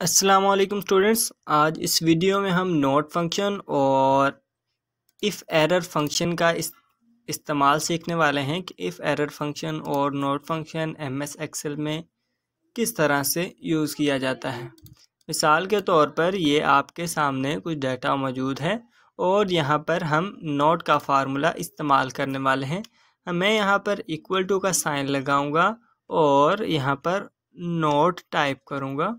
अस्सलाम वालेकुम स्टूडेंट्स। आज इस वीडियो में हम नोट फंक्शन और इफ़ एरर फंक्शन का इस्तेमाल सीखने वाले हैं कि इफ़ एरर फंक्शन और नोट फंक्शन एमएस एक्सेल में किस तरह से यूज़ किया जाता है। मिसाल के तौर पर ये आपके सामने कुछ डाटा मौजूद है और यहाँ पर हम नोट का फार्मूला इस्तेमाल करने वाले हैं। मैं यहाँ पर इक्वल टू का साइन लगाऊंगा और यहाँ पर नोट टाइप करूँगा।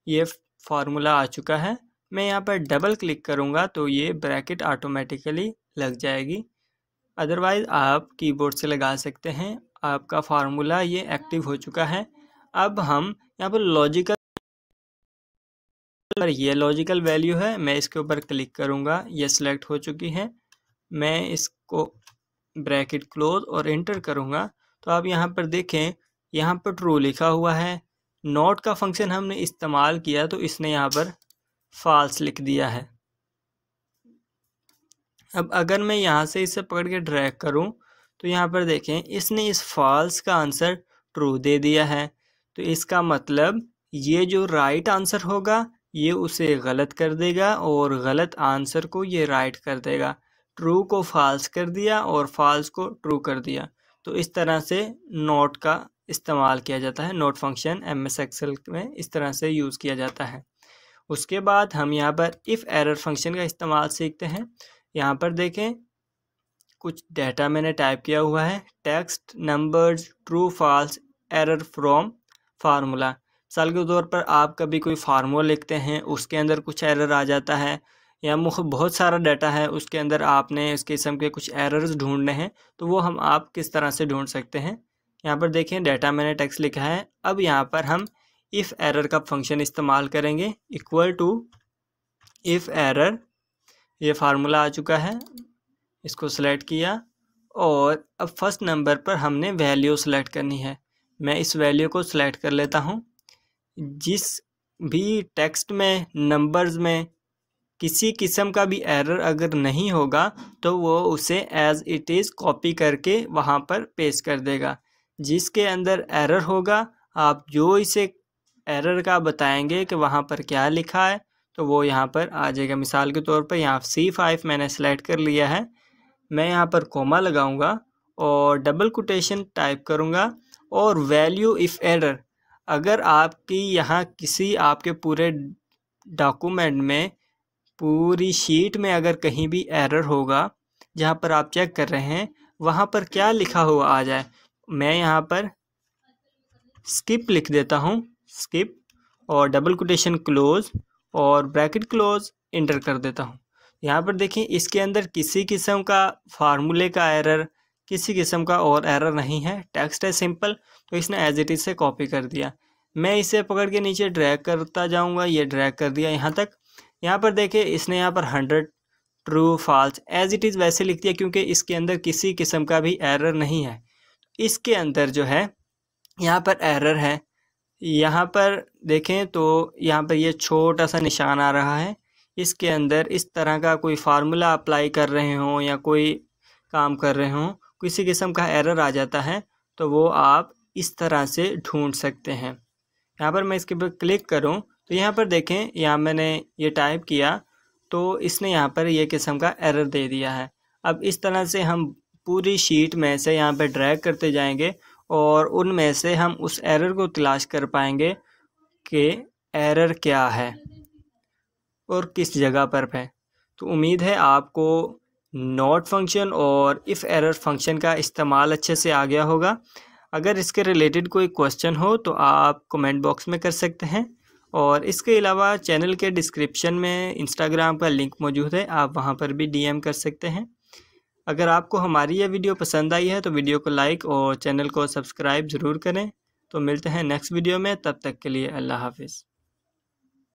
ये फार्मूला आ चुका है। मैं यहाँ पर डबल क्लिक करूँगा तो ये ब्रैकेट ऑटोमेटिकली लग जाएगी, अदरवाइज़ आप कीबोर्ड से लगा सकते हैं। आपका फार्मूला ये एक्टिव हो चुका है। अब हम यहाँ पर लॉजिकल ये लॉजिकल वैल्यू है, मैं इसके ऊपर क्लिक करूँगा, ये सिलेक्ट हो चुकी है। मैं इसको ब्रैकेट क्लोज और एंटर करूँगा तो आप यहाँ पर देखें, यहाँ पर ट्रू लिखा हुआ है। नोट का फंक्शन हमने इस्तेमाल किया तो इसने यहाँ पर फॉल्स लिख दिया है। अब अगर मैं यहाँ से इसे पकड़ के ड्रैग करूँ तो यहाँ पर देखें, इसने इस फॉल्स का आंसर ट्रू दे दिया है। तो इसका मतलब ये जो राइट आंसर होगा ये उसे गलत कर देगा और गलत आंसर को ये राइट कर देगा। ट्रू को फॉल्स कर दिया और फॉल्स को ट्रू कर दिया। तो इस तरह से नोट का इस्तेमाल किया जाता है। नोट फंक्शन एमएस एक्सेल में इस तरह से यूज़ किया जाता है। उसके बाद हम यहाँ पर इफ़ एरर फंक्शन का इस्तेमाल सीखते हैं। यहाँ पर देखें, कुछ डाटा मैंने टाइप किया हुआ है, text, numbers, true, false, error from formula. मिसाल के तौर पर आप कभी कोई फार्मूला लिखते हैं, उसके अंदर कुछ एरर आ जाता है, या बहुत सारा डाटा है, उसके अंदर आपने इस किस्म के कुछ एरर्स ढूंढने हैं, तो वो आप किस तरह से ढूंढ सकते हैं। यहाँ पर देखें, डाटा मैंने टेक्स्ट लिखा है। अब यहाँ पर हम इफ़ एरर का फंक्शन इस्तेमाल करेंगे, इक्वल टू इफ़ एरर। ये फार्मूला आ चुका है, इसको सेलेक्ट किया और अब फर्स्ट नंबर पर हमने वैल्यू सेलेक्ट करनी है। मैं इस वैल्यू को सेलेक्ट कर लेता हूँ। जिस भी टेक्स्ट में, नंबर्स में किसी किस्म का भी एरर अगर नहीं होगा तो वो उसे एज इट इज़ कॉपी करके वहाँ पर पेस्ट कर देगा। जिसके अंदर एरर होगा, आप जो इसे एरर का बताएंगे कि वहाँ पर क्या लिखा है तो वो यहाँ पर आ जाएगा। मिसाल के तौर पर यहाँ C5 मैंने सेलेक्ट कर लिया है। मैं यहाँ पर कोमा लगाऊंगा और डबल कोटेशन टाइप करूँगा और वैल्यू इफ़ एरर। अगर आपकी यहाँ किसी आपके पूरे डॉक्यूमेंट में, पूरी शीट में अगर कहीं भी एरर होगा जहाँ पर आप चेक कर रहे हैं, वहाँ पर क्या लिखा हुआ आ जाए, मैं यहाँ पर स्किप लिख देता हूँ, स्किप, और डबल कोटेशन क्लोज और ब्रैकेट क्लोज, इंटर कर देता हूँ। यहाँ पर देखें, इसके अंदर किसी किस्म का फार्मूले का एरर, किसी किस्म का और एरर नहीं है। टेक्स्ट है सिंपल, तो इसने एज इट इज़ से कॉपी कर दिया। मैं इसे पकड़ के नीचे ड्रैग करता जाऊँगा, ये ड्रैग कर दिया यहाँ तक। यहाँ पर देखें, इसने यहाँ पर 100 true, false, as it is वैसे लिख दिया क्योंकि इसके अंदर किसी किस्म का भी एरर नहीं है। इसके अंदर जो है यहाँ पर एरर है। यहाँ पर देखें तो यहाँ पर ये छोटा सा निशान आ रहा है। इसके अंदर इस तरह का कोई फार्मूला अप्लाई कर रहे हों या कोई काम कर रहे हों, किसी किस्म का एरर आ जाता है तो वो आप इस तरह से ढूंढ सकते हैं। यहाँ पर मैं इसके ऊपर क्लिक करूँ तो यहाँ पर देखें, यहाँ मैंने ये टाइप किया तो इसने यहाँ पर ये किस्म का एरर दे दिया है। अब इस तरह से हम पूरी शीट में से यहाँ पर ड्रैग करते जाएंगे और उनमें से हम उस एरर को तलाश कर पाएंगे कि एरर क्या है और किस जगह पर है। तो उम्मीद है आपको नोट फंक्शन और इफ़ एरर फंक्शन का इस्तेमाल अच्छे से आ गया होगा। अगर इसके रिलेटेड कोई क्वेश्चन हो तो आप कमेंट बॉक्स में कर सकते हैं, और इसके अलावा चैनल के डिस्क्रिप्शन में इंस्टाग्राम का लिंक मौजूद है, आप वहां पर भी डीएम कर सकते हैं। अगर आपको हमारी यह वीडियो पसंद आई है तो वीडियो को लाइक और चैनल को सब्सक्राइब ज़रूर करें। तो मिलते हैं नेक्स्ट वीडियो में, तब तक के लिए अल्लाह हाफिज़।